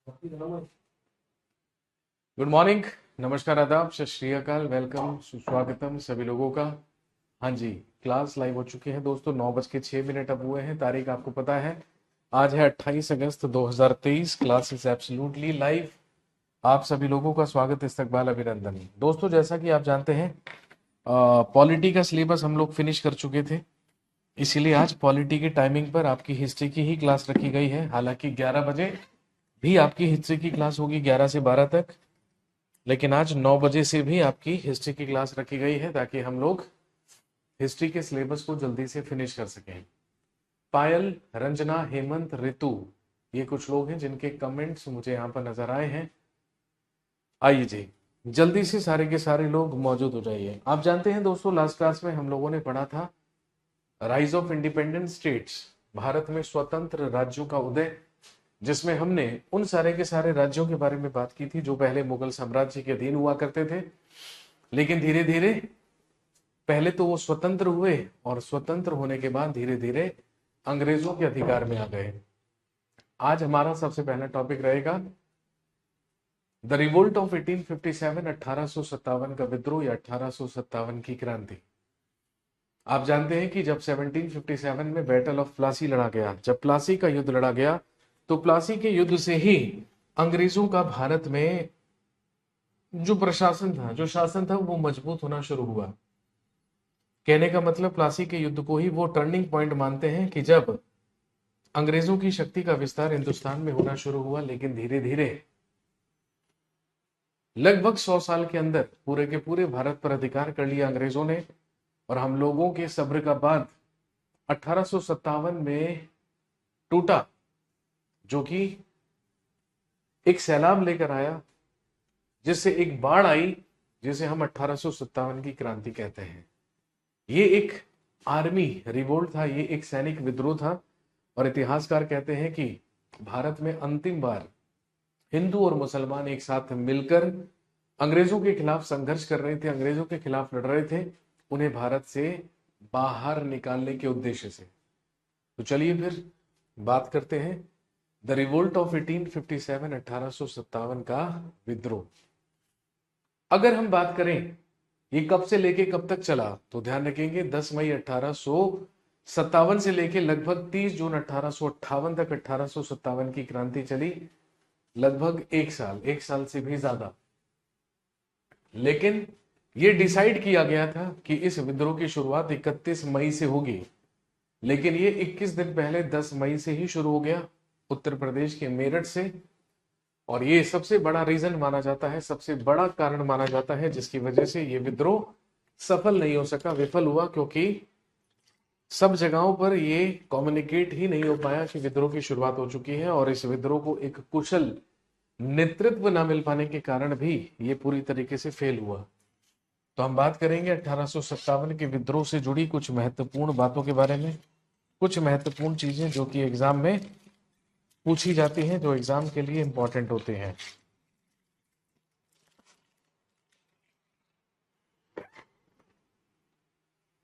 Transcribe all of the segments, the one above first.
Good morning, नमस्कार, आदाब, सत श्री अकाल, वेलकम, सुस्वागतम सभी लोगों का। हाँ जी, क्लास लाइव हो चुकी है दोस्तों। 9:06 अब हुए हैं। तारीख आपको पता है, आज है 28 अगस्त 2023। Class is absolutely live. आप सभी लोगों का स्वागत, इस्तकबाल, अभिनंदन। दोस्तों, जैसा कि आप जानते हैं, पॉलिटी का सिलेबस हम लोग फिनिश कर चुके थे, इसीलिए आज पॉलिटी की टाइमिंग पर आपकी हिस्ट्री की ही क्लास रखी गई है। हालांकि 11 बजे भी आपकी हिस्ट्री की क्लास होगी, 11 से 12 तक, लेकिन आज 9 बजे से भी आपकी हिस्ट्री की क्लास रखी गई है ताकि हम लोग हिस्ट्री के सिलेबस को जल्दी से फिनिश कर सकें। पायल, रंजना, हेमंत, ऋतु, ये कुछ लोग हैं जिनके कमेंट्स मुझे यहाँ पर नजर आए हैं। आइए जी, जल्दी से सारे के सारे लोग मौजूद हो जाइए। आप जानते हैं दोस्तों, लास्ट क्लास में हम लोगों ने पढ़ा था rise of independent states, Bharat में स्वतंत्र राज्यों का उदय, जिसमें हमने उन सारे के सारे राज्यों के बारे में बात की थी जो पहले मुगल साम्राज्य के अधीन हुआ करते थे, लेकिन धीरे धीरे पहले तो वो स्वतंत्र हुए और स्वतंत्र होने के बाद धीरे धीरे अंग्रेजों के अधिकार में आ गए। आज हमारा सबसे पहला टॉपिक रहेगा द रिवोल्ट ऑफ 1857, 1857 का विद्रोह या 1857 की क्रांति। आप जानते हैं कि जब 1757 में बैटल ऑफ प्लासी लड़ा गया, जब प्लासी का युद्ध लड़ा गया, तो प्लासी के युद्ध से ही अंग्रेजों का भारत में जो प्रशासन था, जो शासन था, वो मजबूत होना शुरू हुआ। कहने का मतलब, प्लासी के युद्ध को ही वो टर्निंग पॉइंट मानते हैं कि जब अंग्रेजों की शक्ति का विस्तार हिंदुस्तान में होना शुरू हुआ। लेकिन धीरे धीरे लगभग 100 साल के अंदर पूरे के पूरे भारत पर अधिकार कर लिया अंग्रेजों ने, और हम लोगों के सब्र का बाद 1857 में टूटा, जो कि एक सैलाब लेकर आया, जिससे एक बाढ़ आई, जिसे हम 1857 की क्रांति कहते हैं। ये एक आर्मी रिवोल्ट था, ये एक सैनिक विद्रोह था, और इतिहासकार कहते हैं कि भारत में अंतिम बार हिंदू और मुसलमान एक साथ मिलकर अंग्रेजों के खिलाफ संघर्ष कर रहे थे, अंग्रेजों के खिलाफ लड़ रहे थे, उन्हें भारत से बाहर निकालने के उद्देश्य से। तो चलिए फिर बात करते हैं द रिवोल्ट ऑफ 1857, 1857 का विद्रोह। अगर हम बात करें ये कब से लेके कब तक चला, तो ध्यान रखेंगे 10 मई 1857 से लेके लगभग 30 जून 1858 तक 1857 की क्रांति चली। लगभग एक साल से भी ज्यादा। लेकिन ये डिसाइड किया गया था कि इस विद्रोह की शुरुआत 31 मई से होगी, लेकिन ये 21 दिन पहले 10 मई से ही शुरू हो गया, उत्तर प्रदेश के मेरठ से। और ये सबसे बड़ा रीजन माना जाता है, सबसे बड़ा कारण माना जाता है जिसकी वजह से ये विद्रोह सफल नहीं हो सका, विफल हुआ, क्योंकि सब जगहों पर ये कम्युनिकेट ही नहीं हो पाया कि विद्रोह की शुरुआत हो चुकी है। और इस विद्रोह को एक कुशल नेतृत्व न मिल पाने के कारण भी ये पूरी तरीके से फेल हुआ। तो हम बात करेंगे 1857 के विद्रोह से जुड़ी कुछ महत्वपूर्ण बातों के बारे में, कुछ महत्वपूर्ण चीजें जो कि एग्जाम में पूछी जाती हैं, जो एग्जाम के लिए इंपॉर्टेंट होते हैं।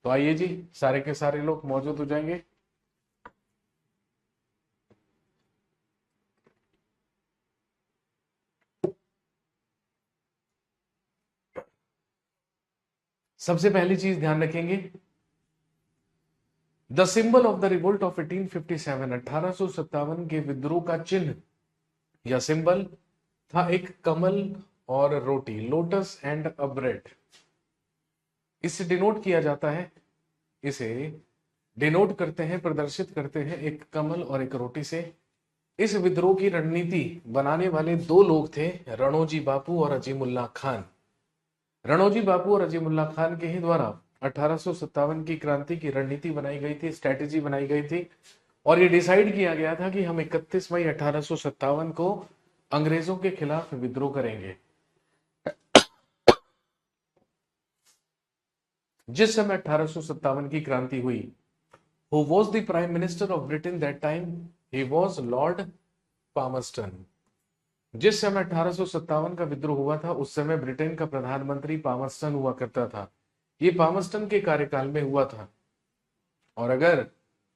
तो आइए जी, सारे के सारे लोग मौजूद हो जाएंगे। सबसे पहली चीज ध्यान रखेंगे, the symbol of the revolt of 1857, 1857 के विद्रोह का चिन्ह या सिंबल था एक कमल और रोटी, लोटस एंड अ ब्रेड। इससे डिनोट किया जाता है, इसे डिनोट करते हैं, प्रदर्शित करते हैं एक कमल और एक रोटी से। इस विद्रोह की रणनीति बनाने वाले दो लोग थे, रणोजी बापू और अजीमुल्लाह खान। रणोजी बापू और अजीमुल्लाह खान के ही द्वारा 1857 की क्रांति की रणनीति बनाई गई थी, स्ट्रेटेजी बनाई गई थी, और ये डिसाइड किया गया था कि हम 31 मई 1857 को अंग्रेजों के खिलाफ विद्रोह करेंगे। जिस समय 1857 की क्रांति हुई, who was the prime minister of Britain that time? He was Lord Palmerston. जिस समय 1857 का विद्रोह हुआ था, उस समय ब्रिटेन का प्रधानमंत्री पामस्टन हुआ करता था। ये पामस्टन के कार्यकाल में हुआ था। और अगर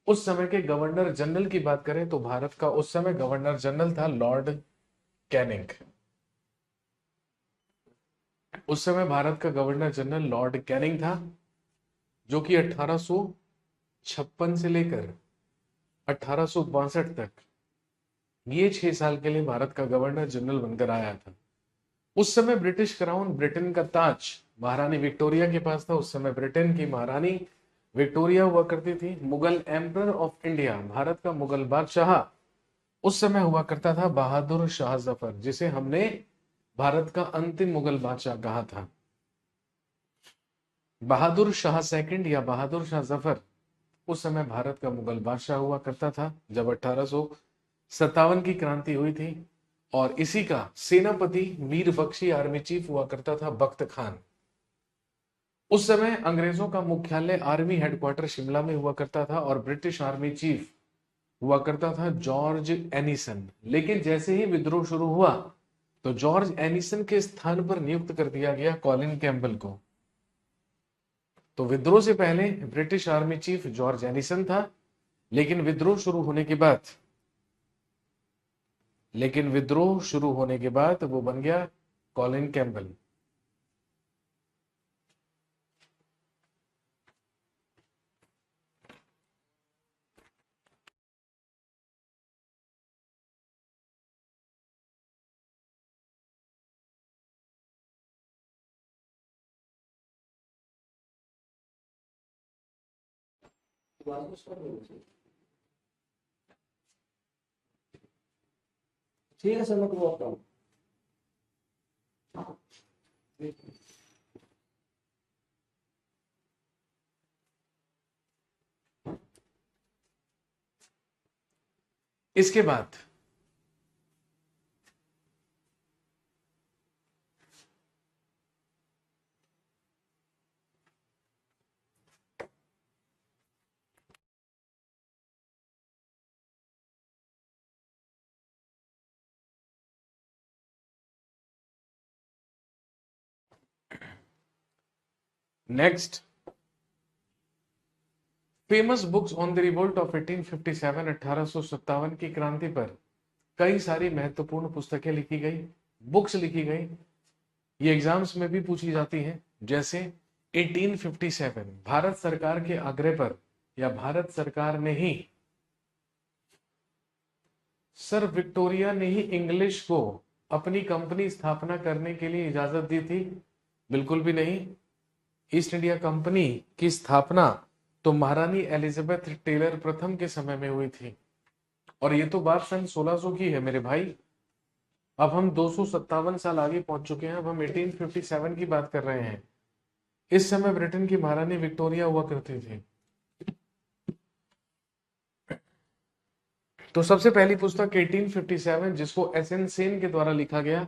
उस समय के गवर्नर जनरल की बात करें, तो भारत का उस समय गवर्नर जनरल था लॉर्ड कैनिंग। उस समय भारत का गवर्नर जनरल लॉर्ड कैनिंग था, जो कि 1856 से लेकर 1862 तक ये 6 साल के लिए भारत का गवर्नर जनरल बनकर आया था। उस समय ब्रिटिश क्राउन, ब्रिटेन का ताज महारानी विक्टोरिया के पास था। उस समय ब्रिटेन की महारानी विक्टोरिया हुआ करती थी। Mughal emperor of India, Bharat का मुगल बादशाह उस समय हुआ करता था बहादुर शाह जफर, जिसे हमने भारत का अंतिम मुगल बादशाह कहा था। बहादुर शाह सेकंड या बहादुर शाह जफर उस समय भारत का मुगल बादशाह हुआ करता था जब 1857 की क्रांति हुई थी। और इसी का सेनापति मीर बख्शी आर्मी चीफ हुआ करता था बख्त खान। उस समय अंग्रेजों का मुख्यालय आर्मी हेडक्वार्टर शिमला में हुआ करता था और ब्रिटिश आर्मी चीफ हुआ करता था जॉर्ज एनिसन। लेकिन जैसे ही विद्रोह शुरू हुआ तो जॉर्ज एनिसन के स्थान पर नियुक्त कर दिया गया कॉलिन कैम्पबेल को। तो विद्रोह से पहले British army chief George Ennison था, लेकिन विद्रोह शुरू होने के बाद वो बन गया कॉलिन कैम्पबेल। ठीक है सर, मैं करवाता हूँ। इसके बाद next, famous books on the revolt of 1857, 1857 की क्रांति पर कई सारी महत्वपूर्ण पुस्तकें लिखी गई, बुक्स लिखी गई। ये एग्जाम्स में भी पूछी जाती हैं। जैसे 1857 भारत सरकार के आग्रह पर या भारत सरकार ने ही, सर विक्टोरिया ने ही इंग्लिश को अपनी कंपनी स्थापना करने के लिए इजाजत दी थी? बिल्कुल भी नहीं। ईस्ट इंडिया कंपनी की स्थापना तो महारानी एलिजाबेथ टेलर प्रथम के समय में हुई थी, और ये तो बात सन 1600 की है मेरे भाई। अब हम 257 साल आगे पहुंच चुके हैं। अब हम 1857 की बात कर रहे हैं। इस समय ब्रिटेन की महारानी विक्टोरिया हुआ करती थी। तो सबसे पहली पुस्तक 1857, जिसको एस एन सेन के द्वारा लिखा गया,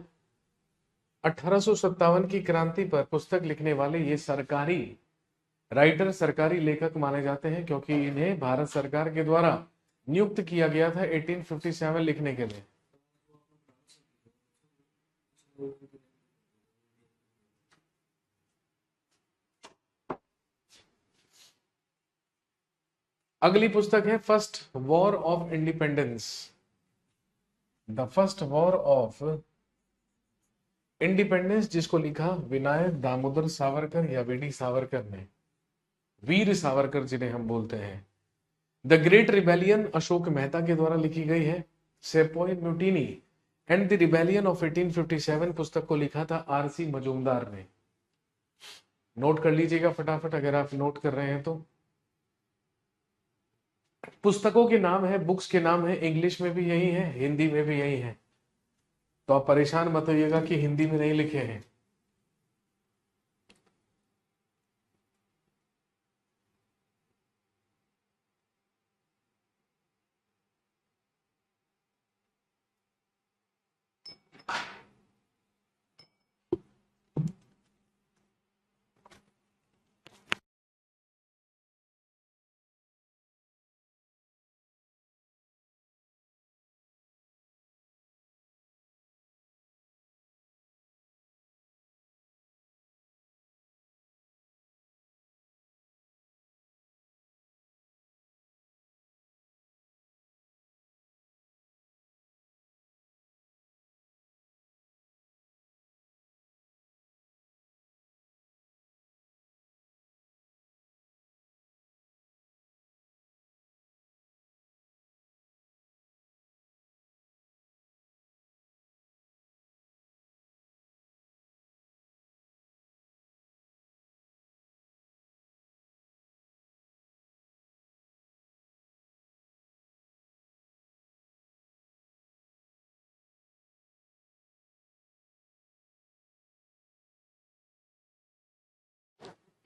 1857 की क्रांति पर पुस्तक लिखने वाले ये सरकारी राइटर, सरकारी लेखक माने जाते हैं, क्योंकि इन्हें भारत सरकार के द्वारा नियुक्त किया गया था 1857 लिखने के लिए। अगली पुस्तक है first war of independence, the first war of independence, जिसको लिखा विनायक दामोदर सावरकर या वीडी सावरकर ने, वीर सावरकर जिन्हें हम बोलते हैं। The great rebellion Ashok Mehta के द्वारा लिखी गई है। Sepoy mutiny and the rebellion of 1857 पुस्तक को लिखा था आरसी मजूमदार ने। नोट कर लीजिएगा फटाफट अगर आप नोट कर रहे हैं तो। पुस्तकों के नाम है, बुक्स के नाम है, इंग्लिश में भी यही है, हिंदी में भी यही है। तो आप परेशान मत होइएगा कि हिंदी में नहीं लिखे हैं।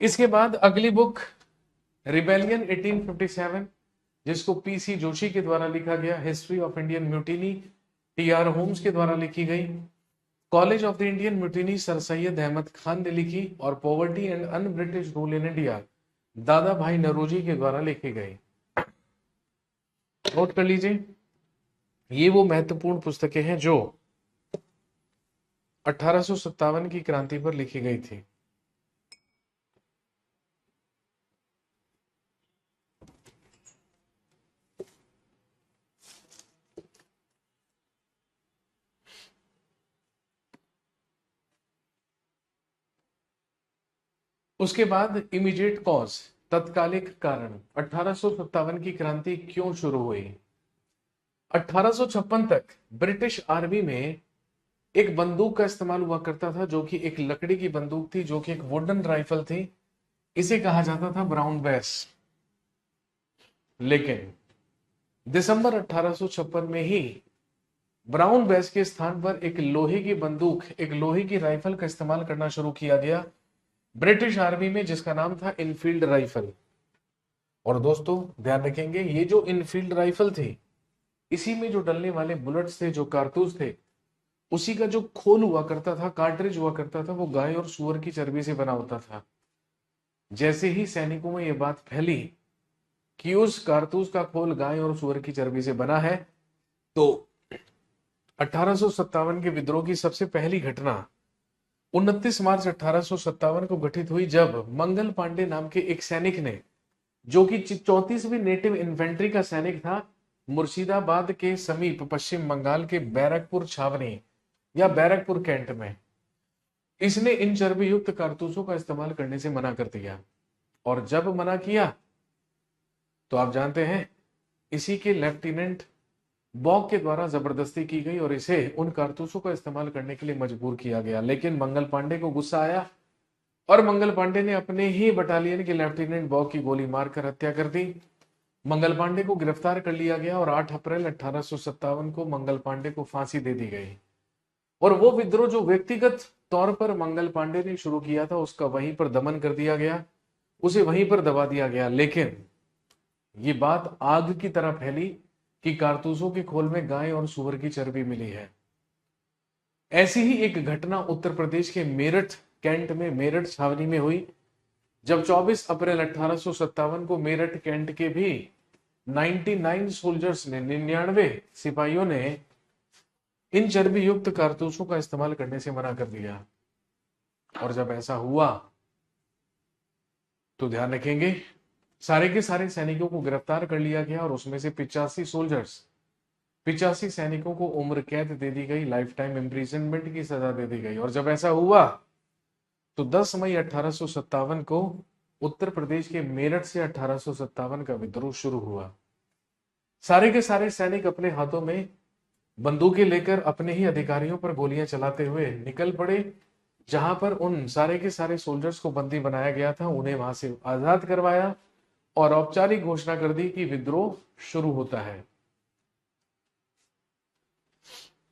इसके बाद अगली बुक रिबेलियन 1857, जिसको पीसी जोशी के द्वारा लिखा गया, history of Indian mutiny T R Holmes के द्वारा लिखी गई। College of the Indian mutiny Sir Syed Ahmed Khan ने लिखी। और poverty and un British rule in India Dadabhai Naoroji के द्वारा लिखी गई। नोट कर लीजिए, ये वो महत्वपूर्ण पुस्तकें हैं जो 1857 की क्रांति पर लिखी गई थी। उसके बाद इमीडिएट कॉज, तत्कालिक कारण, 1857 की क्रांति क्यों शुरू हुई। 1856 तक ब्रिटिश आर्मी में एक बंदूक का इस्तेमाल हुआ करता था, जो कि एक लकड़ी की बंदूक थी, जो कि एक वुडन राइफल थी। इसे कहा जाता था ब्राउन बेस। लेकिन दिसंबर 1856 में ही ब्राउन बेस के स्थान पर एक लोहे की बंदूक, एक लोहे की राइफल का इस्तेमाल करना शुरू किया गया ब्रिटिश आर्मी में, जिसका नाम था इनफील्ड राइफल। और दोस्तों ध्यान रखेंगे, ये जो इनफील्ड राइफल थी, इसी में जो डलने वाले बुलेट्स थे, जो कारतूस थे, उसी का जो खोल हुआ करता था, कार्ट्रिज हुआ करता था, वो गाय और सुअर की चर्बी से बना होता था। जैसे ही सैनिकों में यह बात फैली कि उस कारतूस का खोल गाय और सुअर की चर्बी से बना है, तो 1857 के विद्रोह की सबसे पहली घटना 29 मार्च 1857 को घटित हुई, जब मंगल पांडे नाम के एक सैनिक ने, जो कि 34वीं नेटिव इन्फेंट्री का सैनिक था, मुर्शिदाबाद के समीप पश्चिम बंगाल के बैरकपुर छावनी या बैरकपुर कैंट में, इसने इन चर्बी युक्त कारतूसों का इस्तेमाल करने से मना कर दिया। और जब मना किया तो आप जानते हैं, इसी के लेफ्टिनेंट बॉक के द्वारा जबरदस्ती की गई और इसे उन कारतूसों का इस्तेमाल करने के लिए मजबूर किया गया। लेकिन मंगल पांडे को गुस्सा आया और मंगल पांडे ने अपने ही बटालियन के लेफ्टिनेंट बॉक की गोली मारकर हत्या कर दी। मंगल पांडे को गिरफ्तार कर लिया गया और 8 अप्रैल 1857 को मंगल पांडे को फांसी दे दी गई। और वो विद्रोह जो व्यक्तिगत तौर पर मंगल पांडे ने शुरू किया था, उसका वहीं पर दमन कर दिया गया, उसे वहीं पर दबा दिया गया। लेकिन ये बात आग की तरह फैली कि कारतूसों के खोल में गाय और सुअर की चर्बी मिली है। ऐसी ही एक घटना उत्तर प्रदेश के मेरठ कैंट में, मेरठ छावनी में हुई, जब 24 अप्रैल 1857 को मेरठ कैंट के भी 99 सोल्जर्स ने, 99 सिपाहियों ने इन चर्बी युक्त कारतूसों का इस्तेमाल करने से मना कर दिया। और जब ऐसा हुआ तो ध्यान रखेंगे, सारे के सारे सैनिकों को गिरफ्तार कर लिया गया और उसमें से 85 सोल्जर्स, 85 सैनिकों को उम्र कैद दे दी गई, लाइफ टाइम इम्प्रिजनमेंट की सजा दे दी गई। और जब ऐसा हुआ तो 10 मई 1857 को उत्तर प्रदेश के मेरठ से 1857 का विद्रोह शुरू हुआ। सारे के सारे सैनिक अपने हाथों में बंदूकें लेकर अपने ही अधिकारियों पर गोलियां चलाते हुए निकल पड़े। जहां पर उन सारे के सारे सोल्जर्स को बंदी बनाया गया था, उन्हें वहां से आजाद करवाया और औपचारिक घोषणा कर दी कि विद्रोह शुरू होता है।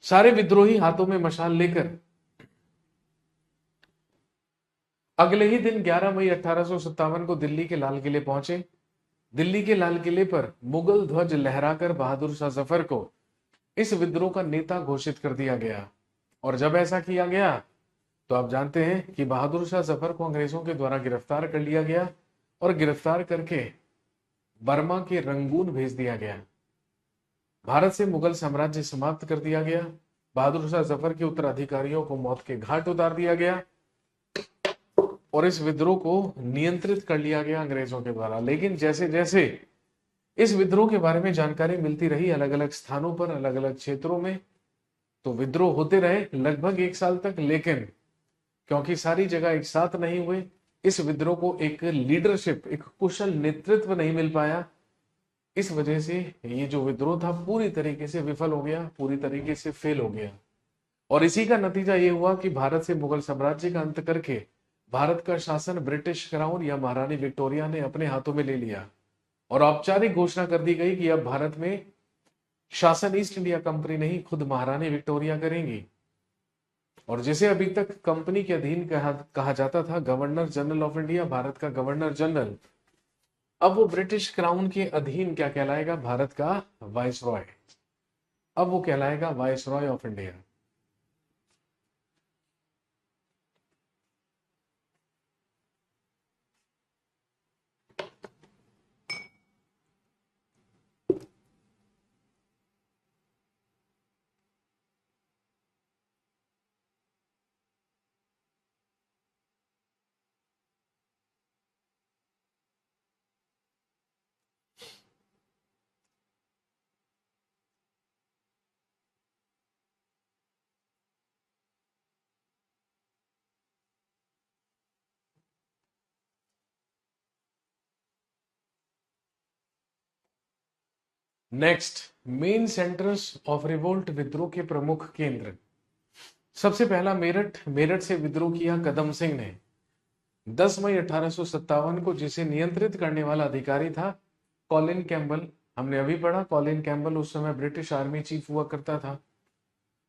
सारे विद्रोही हाथों में मशाल लेकर अगले ही दिन 11 मई 1857 को दिल्ली के लाल किले पहुंचे। दिल्ली के लाल किले पर मुगल ध्वज लहराकर बहादुर शाह जफर को इस विद्रोह का नेता घोषित कर दिया गया। और जब ऐसा किया गया तो आप जानते हैं कि बहादुर शाह जफर को अंग्रेजों के द्वारा गिरफ्तार कर लिया गया और गिरफ्तार करके बर्मा के रंगून भेज दिया गया। भारत से मुगल साम्राज्य समाप्त कर दिया गया। बहादुर शाह जफर के उत्तराधिकारियों को मौत के घाट उतार दिया गया और इस विद्रोह को नियंत्रित कर लिया गया अंग्रेजों के द्वारा। लेकिन जैसे जैसे इस विद्रोह के बारे में जानकारी मिलती रही अलग अलग स्थानों पर, अलग अलग क्षेत्रों में, तो विद्रोह होते रहे लगभग 1 साल तक। लेकिन क्योंकि सारी जगह एक साथ नहीं हुए, इस विद्रोह को एक लीडरशिप, एक कुशल नेतृत्व नहीं मिल पाया। इस वजह से ये जो विद्रोह था पूरी तरीके से विफल हो गया, पूरी तरीके से फेल हो गया। और इसी का नतीजा ये हुआ कि भारत से मुगल साम्राज्य का अंत करके भारत का शासन ब्रिटिश क्राउन या महारानी विक्टोरिया ने अपने हाथों में ले लिया और औपचारिक घोषणा कर दी गई कि अब भारत में शासन ईस्ट इंडिया कंपनी नहीं, खुद महारानी विक्टोरिया करेंगी। और जिसे अभी तक कंपनी के अधीन कहा जाता था governor general of India, Bharat का गवर्नर जनरल, अब वो ब्रिटिश क्राउन के अधीन क्या कहलाएगा? भारत का वाइसरॉय। अब वो कहलाएगा viceroy of India. Next, main centres of revolt, विद्रोह के प्रमुख केंद्र। सबसे पहला मेरठ। मेरठ से विद्रोह किया कदम सिंह ने 10 मई 1857 को, जिसे नियंत्रित करने वाला अधिकारी था कॉलिन कैम्बल। हमने अभी पढ़ा, कॉलिन कैम्बल उस समय ब्रिटिश आर्मी चीफ हुआ करता था।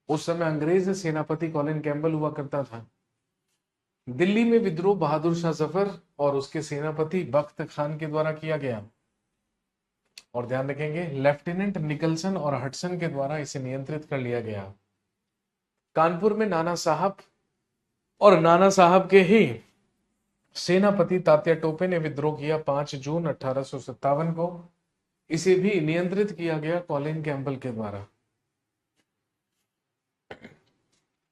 उस समय अंग्रेज सेनापति कॉलिन कैम्बल हुआ करता था। दिल्ली में विद्रोह बहादुर शाह जफर और उसके सेनापति बख्त खान के द्वारा किया गया। और ध्यान रखेंगे, लेफ्टिनेंट निकलसन और हडसन के द्वारा इसे नियंत्रित कर लिया गया। कानपुर में नाना साहब और नाना साहब के ही सेनापति तात्या टोपे ने विद्रोह किया 5 जून 1857 को। इसे भी नियंत्रित किया गया कॉलिन कैम्बल के द्वारा।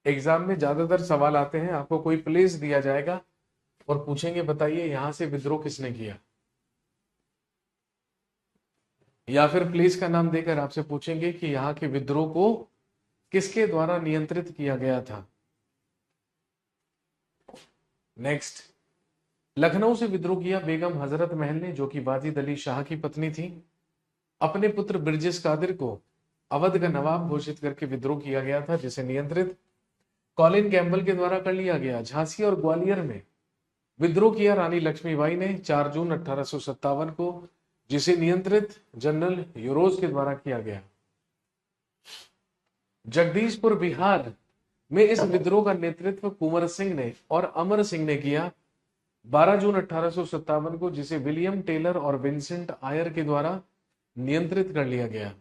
एग्जाम में ज्यादातर सवाल आते हैं, आपको कोई प्लेस दिया जाएगा और पूछेंगे बताइए यहां से विद्रोह किसने किया, या फिर प्लेस का नाम देकर आपसे पूछेंगे कि यहाँ के विद्रोह को किसके द्वारा नियंत्रित किया गया था। नेक्स्ट, लखनऊ से विद्रोह किया बेगम हजरत महल ने, जो कि वाजिद अली शाह की पत्नी थी। अपने पुत्र ब्रिजेश कादिर को अवध का नवाब घोषित करके विद्रोह किया गया था, जिसे नियंत्रित कॉलिन कैम्बल के द्वारा कर लिया गया। झांसी और ग्वालियर में विद्रोह किया रानी लक्ष्मीबाई ने 4 जून 1857 को, जिसे नियंत्रित जनरल यूरोज के द्वारा किया गया। जगदीशपुर बिहार में इस विद्रोह का नेतृत्व कुंवर सिंह ने और अमर सिंह ने किया 12 जून 1857 को, जिसे विलियम टेलर और विंसेंट आयर के द्वारा नियंत्रित कर लिया गया।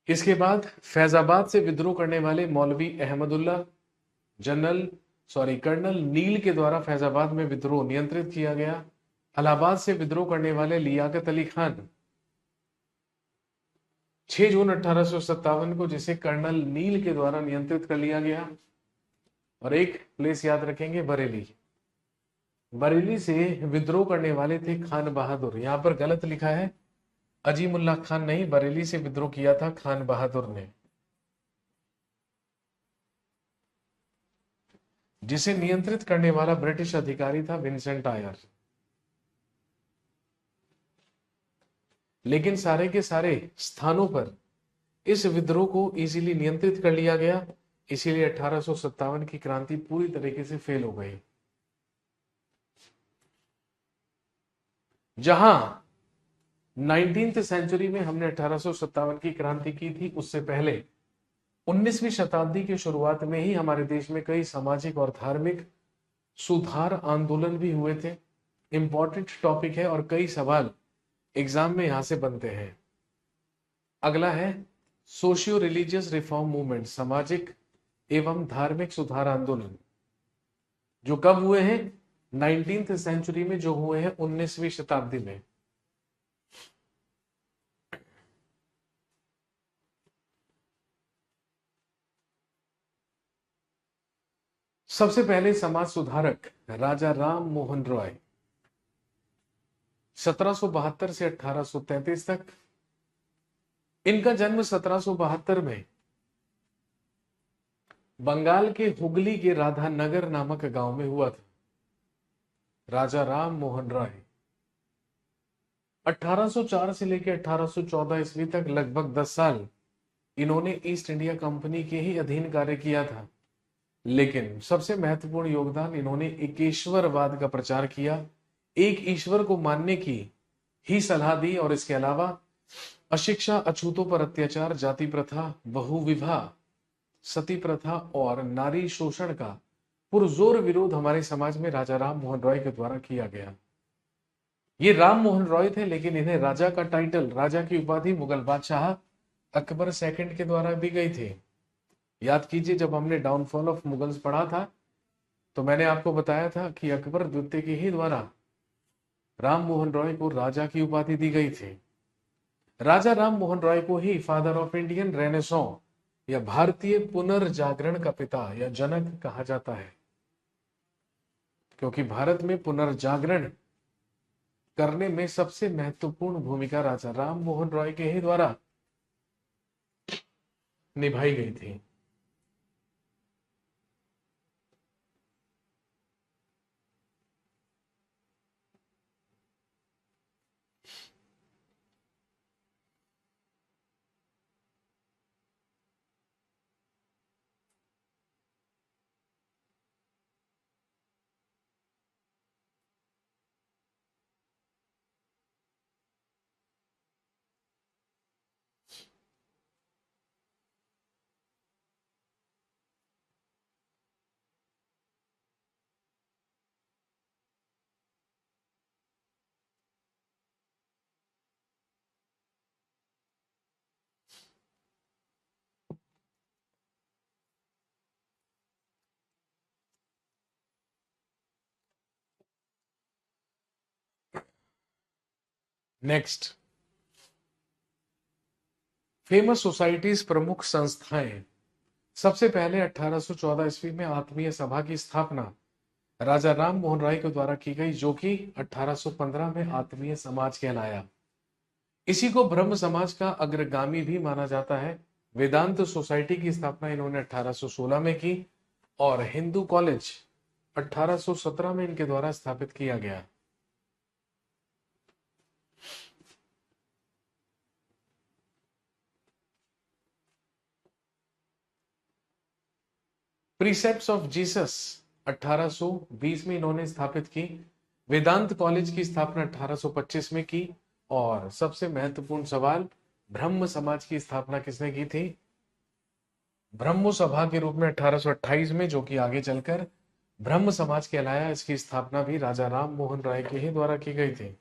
इसके बाद फैजाबाद से विद्रोह करने वाले मौलवी अहमदुल्ला कर्नल नील के द्वारा फैजाबाद में विद्रोह नियंत्रित किया गया। इलाहाबाद से विद्रोह करने वाले लियाकत अली खान 6 जून 1857 को, जिसे कर्नल नील के द्वारा नियंत्रित कर लिया गया। और एक प्लेस याद रखेंगे, बरेली। बरेली से विद्रोह करने वाले थे खान बहादुर। यहां पर गलत लिखा है, अजीमुल्लाह खान नहीं, बरेली से विद्रोह किया था खान बहादुर ने, जिसे नियंत्रित करने वाला ब्रिटिश अधिकारी था विंसेंट आयर। लेकिन सारे के सारे स्थानों पर इस विद्रोह को इजीली नियंत्रित कर लिया गया, इसीलिए 1857 की क्रांति पूरी तरीके से फेल हो गई। जहां 19वीं सेंचुरी में हमने 1857 की क्रांति की थी, उससे पहले 19वीं शताब्दी की शुरुआत में ही हमारे देश में कई सामाजिक और धार्मिक सुधार आंदोलन भी हुए थे। इंपॉर्टेंट टॉपिक है और कई सवाल एग्जाम में यहां से बनते हैं। अगला है सोशियो रिलीजियस रिफॉर्म मूवमेंट, सामाजिक एवं धार्मिक सुधार आंदोलन, जो कब हुए हैं? 19वीं सेंचुरी में, जो हुए हैं 19वीं शताब्दी में। सबसे पहले समाज सुधारक राजा राम मोहन रॉय 1772 से 1833 तक। इनका जन्म 1772 में बंगाल के हुगली के राधानगर नामक गांव में हुआ था। राजा राम मोहन रॉय 1804 से लेकर 1814 ईस्वी तक लगभग 10 साल इन्होंने ईस्ट इंडिया कंपनी के ही अधीन कार्य किया था। लेकिन सबसे महत्वपूर्ण योगदान इन्होंने एकेश्वरवाद का प्रचार किया, एक ईश्वर को मानने की ही सलाह दी, और इसके अलावा अशिक्षा, अछूतों पर अत्याचार, जाति प्रथा, बहुविवाह, सती प्रथा और नारी शोषण का पुरजोर विरोध हमारे समाज में राजा राम मोहन रॉय के द्वारा किया गया। ये राम मोहन रॉय थे, लेकिन इन्हें राजा का टाइटल, राजा की उपाधि मुगल बादशाह अकबर सेकंड के द्वारा दी गई थी। याद कीजिए, जब हमने डाउनफॉल ऑफ मुगल्स पढ़ा था तो मैंने आपको बताया था कि अकबर द्वितीय के ही द्वारा राम मोहन रॉय को राजा की उपाधि दी गई थी। राजा राम मोहन रॉय को ही फादर ऑफ इंडियन रेनेसॉ या भारतीय पुनर्जागरण का पिता या जनक कहा जाता है, क्योंकि भारत में पुनर्जागरण करने में सबसे महत्वपूर्ण भूमिका राजा राम मोहन रॉय के ही द्वारा निभाई गई थी। नेक्स्ट, फेमस सोसाइटीज, प्रमुख संस्थाएं। सबसे पहले 1814 ईस्वी में आत्मीय सभा की स्थापना राजा राम मोहन राय के द्वारा की गई, जो कि 1815 में आत्मीय समाज कहलाया। इसी को ब्रह्म समाज का अग्रगामी भी माना जाता है। वेदांत सोसाइटी की स्थापना इन्होंने 1816 में की, और हिंदू कॉलेज 1817 में इनके द्वारा स्थापित किया गया। प्रीसेप्ट्स ऑफ जीसस 1820 में इन्होंने स्थापित की। वेदांत कॉलेज की स्थापना 1825 में की। और सबसे महत्वपूर्ण सवाल, ब्रह्म समाज की स्थापना किसने की थी? ब्रह्म सभा के रूप में 1828 में, जो कि आगे चलकर ब्रह्म समाज कहलाया। इसकी स्थापना भी राजा राम मोहन राय के ही द्वारा की गई थी।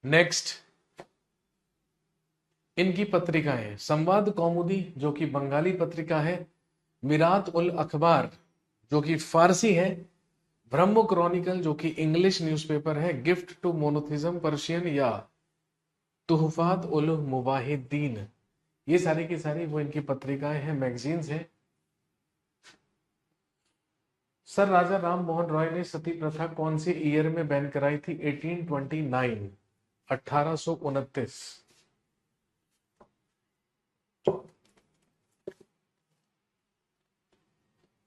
नेक्स्ट, इनकी पत्रिकाएं, संवाद कौमुदी जो कि बंगाली पत्रिका है, मिरात उल अखबार जो कि फारसी है, ब्रह्म क्रॉनिकल जो कि इंग्लिश न्यूज़पेपर है, गिफ्ट टू मोनोथिज्म पर्शियन या तुहफात उल मुवाहिदीन, ये सारी की सारी वो इनकी पत्रिकाएं हैं, मैगजीन्स हैं। सर राजा राम मोहन रॉय ने सती प्रथा कौन से ईयर में बैन कराई थी? 1829, 1829।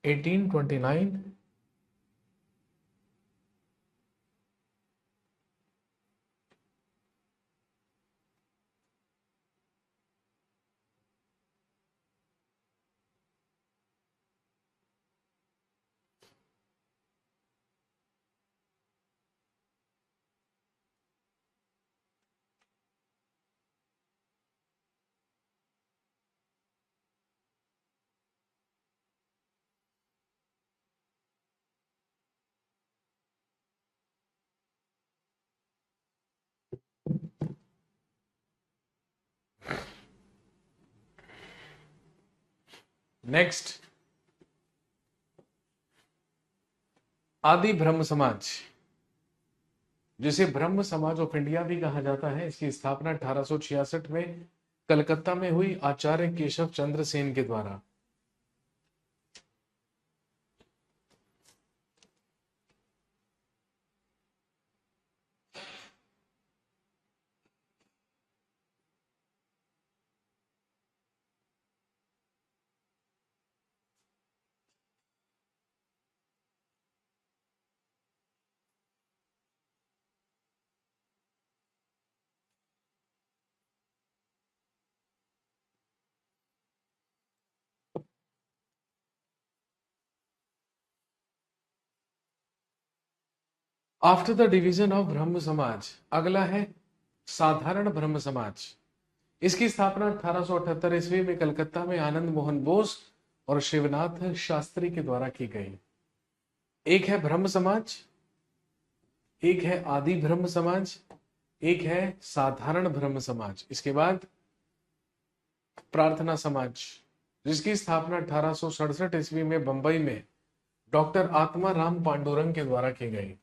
1829। नेक्स्ट, आदि ब्रह्म समाज, जिसे ब्रह्म समाज ऑफ इंडिया भी कहा जाता है, इसकी स्थापना 1866 में कलकत्ता में हुई आचार्य केशव चंद्र सेन के द्वारा। आफ्टर द डिवीजन ऑफ ब्रह्म समाज, अगला है साधारण ब्रह्म समाज। इसकी स्थापना 1878 ईस्वी में कलकत्ता में आनंद मोहन बोस और शिवनाथ शास्त्री के द्वारा की गई। एक है ब्रह्म समाज, एक है आदि ब्रह्म समाज, एक है साधारण ब्रह्म समाज। इसके बाद प्रार्थना समाज, जिसकी स्थापना 1867 ईस्वी में बंबई में डॉक्टर आत्मा राम पांडुरंग के द्वारा की गई।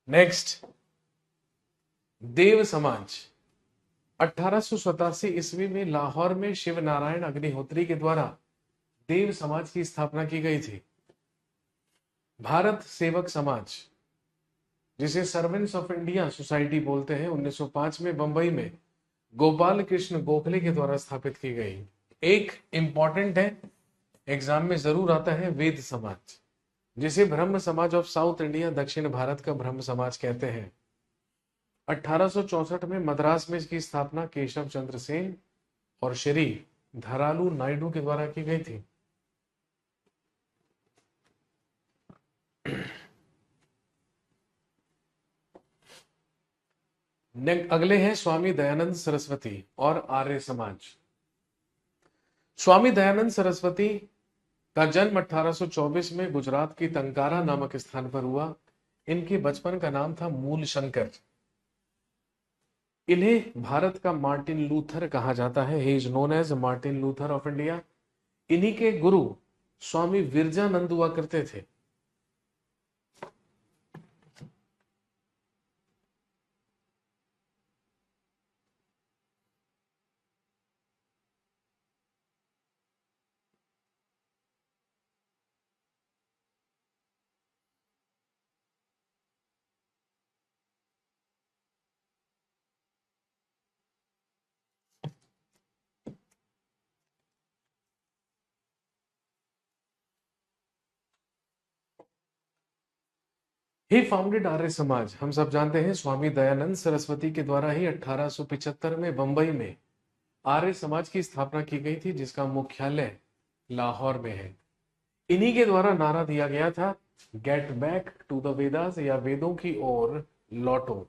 नेक्स्ट, देव समाज। 1887 ईस्वी में लाहौर में शिव नारायण अग्निहोत्री के द्वारा देव समाज की स्थापना की गई थी। भारत सेवक समाज, जिसे सर्वेंट्स ऑफ इंडिया सोसाइटी बोलते हैं, 1905 में बंबई में गोपाल कृष्ण गोखले के द्वारा स्थापित की गई। एक इंपॉर्टेंट है, एग्जाम में जरूर आता है, वेद समाज, जिसे ब्रह्म समाज ऑफ साउथ इंडिया, दक्षिण भारत का ब्रह्म समाज कहते हैं। 1864 में मद्रास में इसकी स्थापना केशव चंद्र सेन और श्री धरालू नायडू के द्वारा की गई थी। अगले हैं स्वामी दयानंद सरस्वती और आर्य समाज। स्वामी दयानंद सरस्वती का जन्म 1824 में गुजरात की टंकारा नामक स्थान पर हुआ। इनके बचपन का नाम था मूल शंकर। इन्हें भारत का मार्टिन लूथर कहा जाता है। He is known as Martin Luther of India. इन्हीं के गुरु स्वामी विरजानंद हुआ करते थे। ही फाउंडेड आर्य समाज। हम सब जानते हैं स्वामी दयानंद सरस्वती के द्वारा ही 1875 में बंबई में आर्य समाज की स्थापना की गई थी, जिसका मुख्यालय लाहौर में है। इन्हीं के द्वारा नारा दिया गया था, get back to the Vedas, या वेदों की ओर लौटो।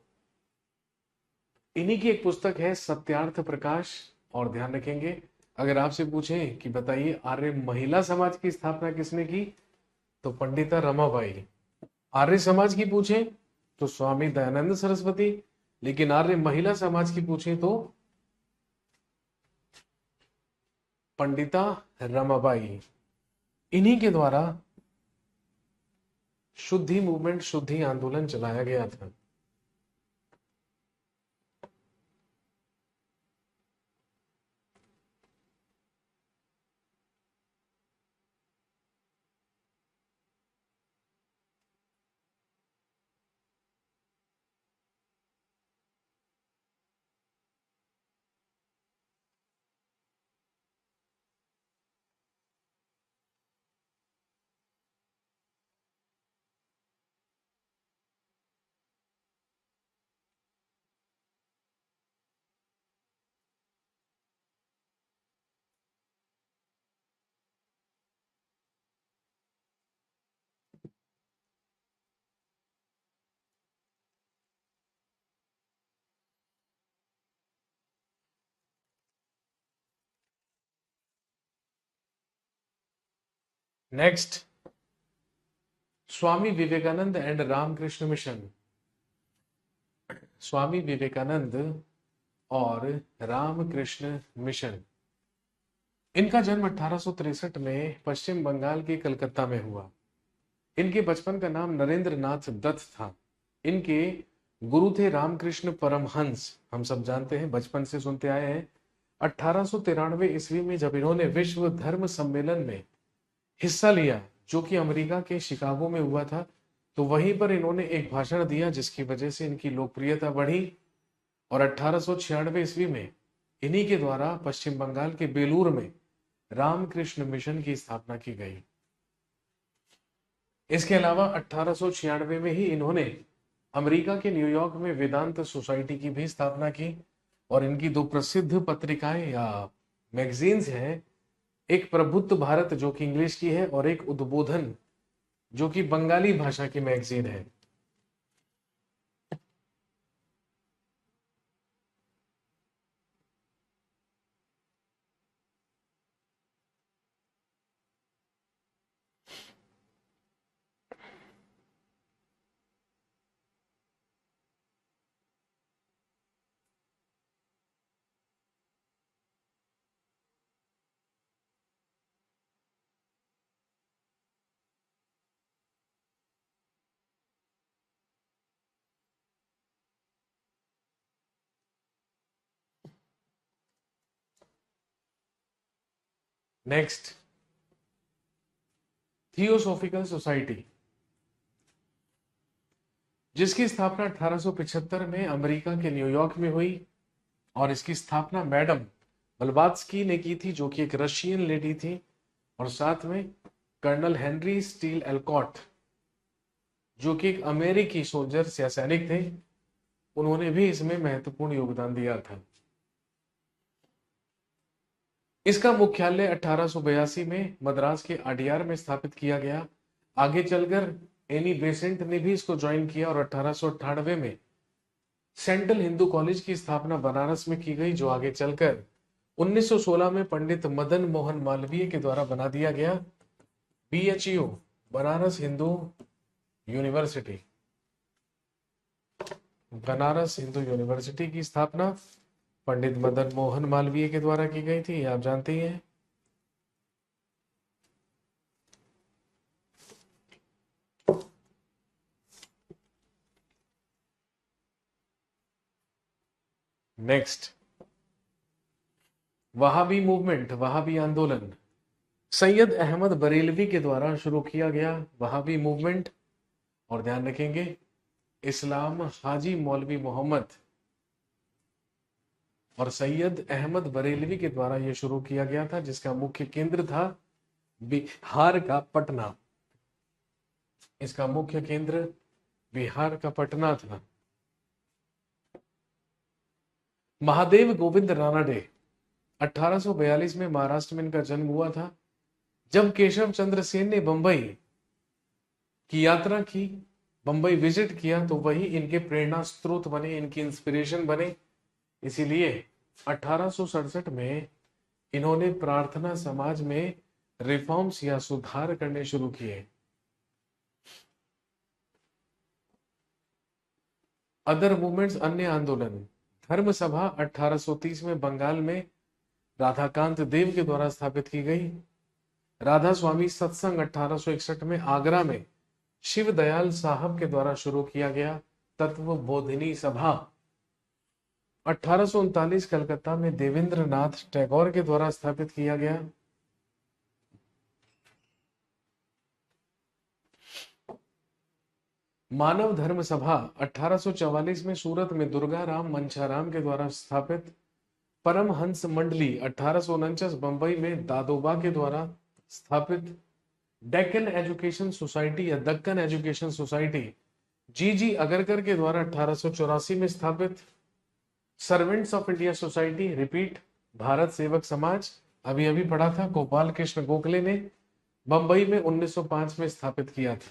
इन्हीं की एक पुस्तक है सत्यार्थ प्रकाश। और ध्यान रखेंगे, अगर आपसे पूछें कि बताइए आर्य महिला समाज की स्थापना किसने की, तो पंडिता रमाबाई। आर्य समाज की पूछें तो स्वामी दयानंद सरस्वती, लेकिन आर्य महिला समाज की पूछें तो पंडिता रमाबाई। इन्हीं के द्वारा शुद्धि मूवमेंट, शुद्धि आंदोलन चलाया गया था। Next, Swami Vivekananda and Ramakrishna mission. Swami Vivekananda और रामकृष्ण मिशन, इनका जन्म 1863 में पश्चिम बंगाल के कलकत्ता में हुआ। इनके बचपन का नाम नरेंद्र नाथ दत्त था। इनके गुरु थे रामकृष्ण परमहंस, हम सब जानते हैं, बचपन से सुनते आए हैं। 1893 ईस्वी में जब इन्होंने विश्व धर्म सम्मेलन में हिस्सा लिया, जो कि अमेरिका के शिकागो में हुआ था, तो वहीं पर इन्होंने एक भाषण दिया जिसकी वजह से इनकी लोकप्रियता बढ़ी। और 1896 ईस्वी में इन्हीं के द्वारा पश्चिम बंगाल के बेलूर में रामकृष्ण मिशन की स्थापना की गई। इसके अलावा 1896 में ही इन्होंने अमेरिका के न्यूयॉर्क में वेदांत सोसाइटी की भी स्थापना की। और इनकी दो प्रसिद्ध पत्रिकाएं या मैगजीन्स हैं, एक प्रबुद्ध भारत जो कि इंग्लिश की है, और एक उद्बोधन जो कि बंगाली भाषा की मैगजीन है। नेक्स्ट, थियोसॉफिकल सोसाइटी, जिसकी स्थापना 1875 में अमेरिका के न्यूयॉर्क में हुई। और इसकी स्थापना मैडम ब्लवात्स्की ने की थी, जो कि एक रशियन लेडी थी। और साथ में कर्नल हेनरी स्टील एल्कॉट, जो कि एक अमेरिकी सोल्जर या सैनिक थे, उन्होंने भी इसमें महत्वपूर्ण योगदान दिया था। इसका मुख्यालय 1882 में मद्रास के अडियार में स्थापित किया गया। आगे चलकर एनी बेसेंट ने भी इसको ज्वाइन किया और 1898 में सेंट्रल हिंदू कॉलेज की स्थापना बनारस में की गई, जो आगे चलकर 1916 में पंडित मदन मोहन मालवीय के द्वारा बना दिया गया। BHU, Banaras Hindu university. Banaras Hindu university की स्थापना पंडित मदन मोहन मालवीय के द्वारा की गई थी, आप जानते ही हैं। नेक्स्ट, वहाबी मूवमेंट, वहाबी आंदोलन, सैयद अहमद बरेलवी के द्वारा शुरू किया गया वहाबी मूवमेंट। और ध्यान रखेंगे, इस्लाम हाजी मौलवी मोहम्मद और सैयद अहमद बरेलवी के द्वारा यह शुरू किया गया था, जिसका मुख्य केंद्र था बिहार का पटना। इसका मुख्य केंद्र बिहार का पटना था। महादेव गोविंद रानडे, 1842 में महाराष्ट्र में इनका जन्म हुआ था। जब केशव चंद्र सेन ने बंबई की यात्रा की, बंबई विजिट किया, तो वही इनके प्रेरणा स्रोत बने, इनकी इंस्पिरेशन बने। इसीलिए 1867 में इन्होंने प्रार्थना समाज में रिफॉर्म्स या सुधार करने शुरू किए। अदर मूवमेंट्स, अन्य आंदोलन, धर्म सभा 1830 में बंगाल में राधाकांत देव के द्वारा स्थापित की गई। राधा स्वामी सत्संग 1861 में आगरा में शिव दयाल साहब के द्वारा शुरू किया गया। तत्व बोधिनी सभा 1839 कलकत्ता में देवेंद्र नाथ टैगोर के द्वारा स्थापित किया गया। मानव धर्म सभा 1844 में सूरत में दुर्गा राम मंचाराम के द्वारा स्थापित। परमहंस मंडली 1849 बंबई में दादोबा के द्वारा स्थापित। डेक्कन एजुकेशन सोसाइटी या दक्कन एजुकेशन सोसाइटी जी अगरकर के द्वारा 1884 में स्थापित। Servants of India society, repeat, Bharat सेवक समाज, अभी अभी पढ़ा था, गोपाल कृष्ण गोखले ने बंबई में 1905 में स्थापित किया था।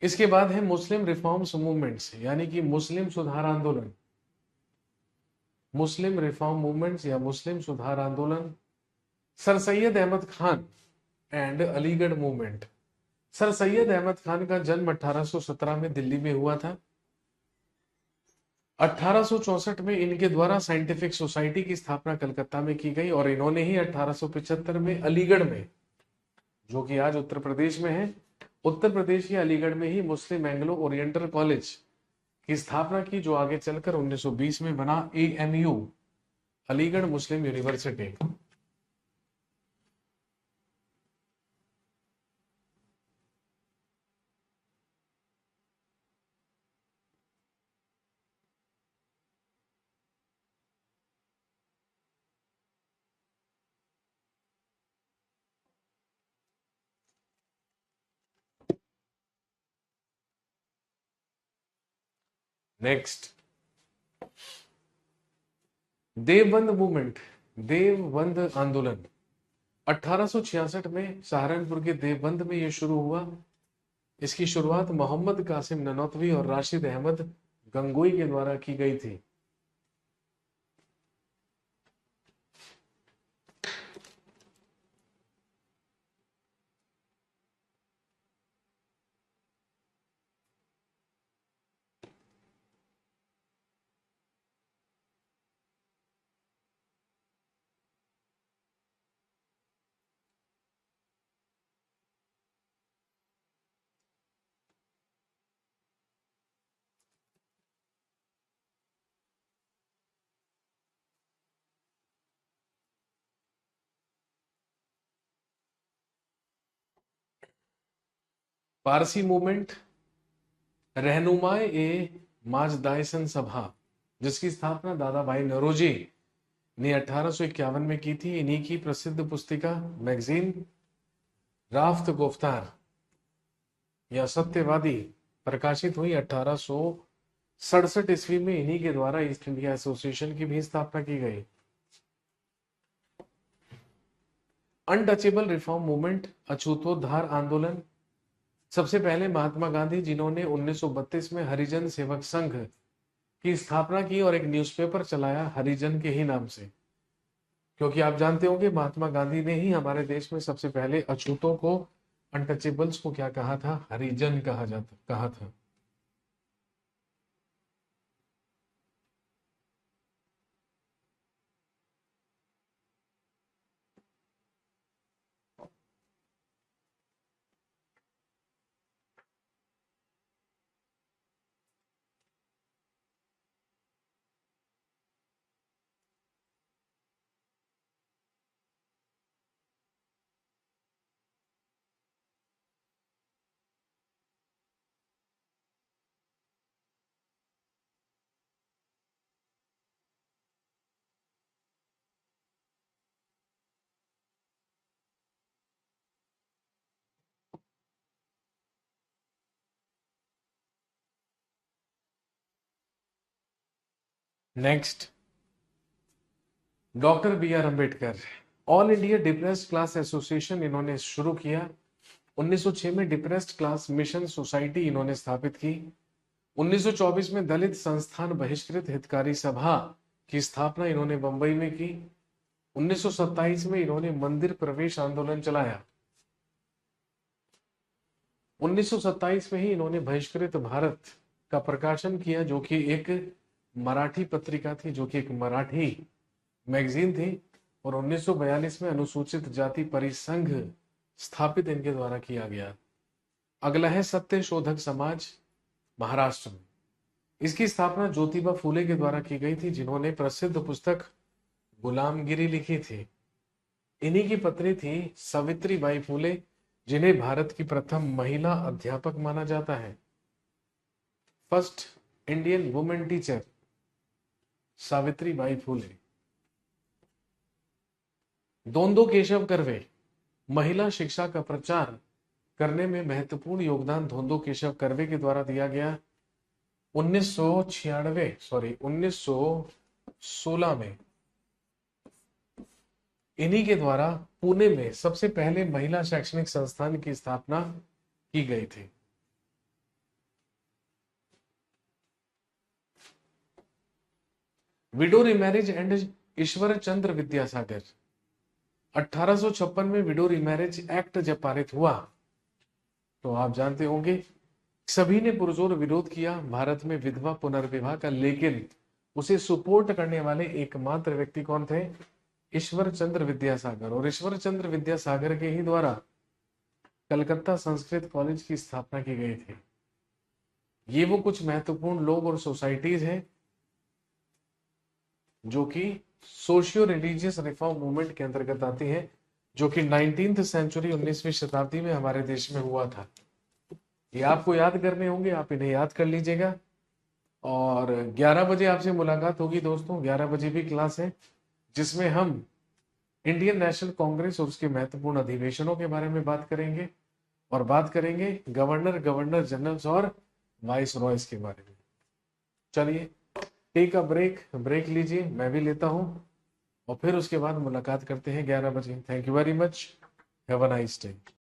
इसके बाद है मुस्लिम रिफॉर्म्स मूवमेंट्स, यानी कि मुस्लिम सुधार आंदोलन। मुस्लिम रिफॉर्म मूवमेंट्स या मुस्लिम सुधार आंदोलन, Sir Syed Ahmed Khan and Aligarh movement. Sir Syed Ahmed Khan का जन्म 1817 में दिल्ली में हुआ था। 1864 में इनके द्वारा साइंटिफिक सोसाइटी की स्थापना कलकत्ता में की गई और इन्होंने ही 1875 में अलीगढ़ में, जो कि आज उत्तर प्रदेश में है, उत्तर प्रदेश के अलीगढ़ में ही मुस्लिम एंग्लो ओरिएंटल कॉलेज की स्थापना की, जो आगे चलकर 1920 में बना AMU, Aligarh Muslim University. Next, Deoband movement, Deoband आंदोलन 1866 में सहारनपुर के देवबंद में यह शुरू हुआ। इसकी शुरुआत मोहम्मद कासिम ननौतवी और राशिद अहमद गंगोई के द्वारा की गई थी। पारसी मूवमेंट, रहनुमाए ए माजदाइसन सभा, जिसकी स्थापना दादा भाई नौरोजी ने 1851 में की थी। इन्हीं की प्रसिद्ध पुस्तिका मैगजीन राफ्त गुफ्तार या सत्यवादी प्रकाशित हुई 1867 ईस्वी में। इन्हीं के द्वारा ईस्ट इंडिया एसोसिएशन की भी स्थापना की गई। अनटचेबल रिफॉर्म मूवमेंट, अछूतोद्धार आंदोलन, सबसे पहले महात्मा गांधी, जिन्होंने 1932 में हरिजन सेवक संघ की स्थापना की और एक न्यूज़पेपर चलाया हरिजन के ही नाम से, क्योंकि आप जानते होंगे महात्मा गांधी ने ही हमारे देश में सबसे पहले अछूतों को, अनटचेबल्स को क्या कहा था? हरिजन कहा था। Next, doctor BR Ambedkar, all India depressed class association इन्होंने शुरू किया। 1906 में डिप्रेस्ड क्लास मिशन सोसाइटी इन्होंने स्थापित की। 1924 में दलित संस्थान बहिष्कृत हितकारी सभा की स्थापना इन्होंने बंबई में की। 1927 में इन्होंने मंदिर प्रवेश आंदोलन चलाया। 1927 में ही इन्होंने बहिष्कृत भारत का प्रकाशन किया, जो कि एक मराठी पत्रिका थी, जो कि एक मराठी मैगजीन थी। और 1942 में अनुसूचित जाति परिसंघ स्थापित इनके द्वारा किया गया। अगला है सत्य शोधक समाज, महाराष्ट्र में। इसकी स्थापना ज्योतिबा फूले के द्वारा की गई थी, जिन्होंने प्रसिद्ध पुस्तक गुलामगिरी लिखी थी। इन्हीं की पत्नी थी सावित्री बाई फूले, जिन्हें भारत की प्रथम महिला अध्यापक माना जाता है। First Indian women teacher Savitri Bai Phule. Dhondo Keshav Karve, महिला शिक्षा का प्रचार करने में महत्वपूर्ण योगदान धोंदो केशव कर्वे के द्वारा दिया गया। 1916 में इन्हीं के द्वारा पुणे में सबसे पहले महिला शैक्षणिक संस्थान की स्थापना की गई थी। Window remarriage and Ishwar Chandra Vidyasagar. 1856 में विडो रिमैरिज एक्ट जब पारित हुआ तो आप जानते होंगे सभी ने पुरजोर विरोध किया भारत में विधवा पुनर्विवाह का, लेकिन उसे सपोर्ट करने वाले एकमात्र व्यक्ति कौन थे? ईश्वर चंद्र विद्यासागर। और ईश्वर चंद्र विद्यासागर के ही द्वारा कलकत्ता संस्कृत कॉलेज की स्थापना की गई थी। ये वो कुछ महत्वपूर्ण लोग और सोसाइटीज हैं जो कि सोशियो रिलीजियस रिफॉर्म मूवमेंट के अंतर्गत आती है, जो कि 19th सेंचुरी 19वीं शताब्दी में हमारे देश में हुआ था। ये आपको याद करने होंगे, आप इन्हें याद कर लीजिएगा। और 11 बजे आपसे मुलाकात होगी दोस्तों। 11 बजे भी क्लास है जिसमें हम इंडियन नेशनल कांग्रेस और उसके महत्वपूर्ण अधिवेशनों के बारे में बात करेंगे और बात करेंगे गवर्नर जनरल्स और वाइस रॉयस के बारे में। चलिए टेक अ ब्रेक लीजिए, मैं भी लेता हूं और फिर उसके बाद मुलाकात करते हैं 11 बजे। Thank you very much, have a nice day.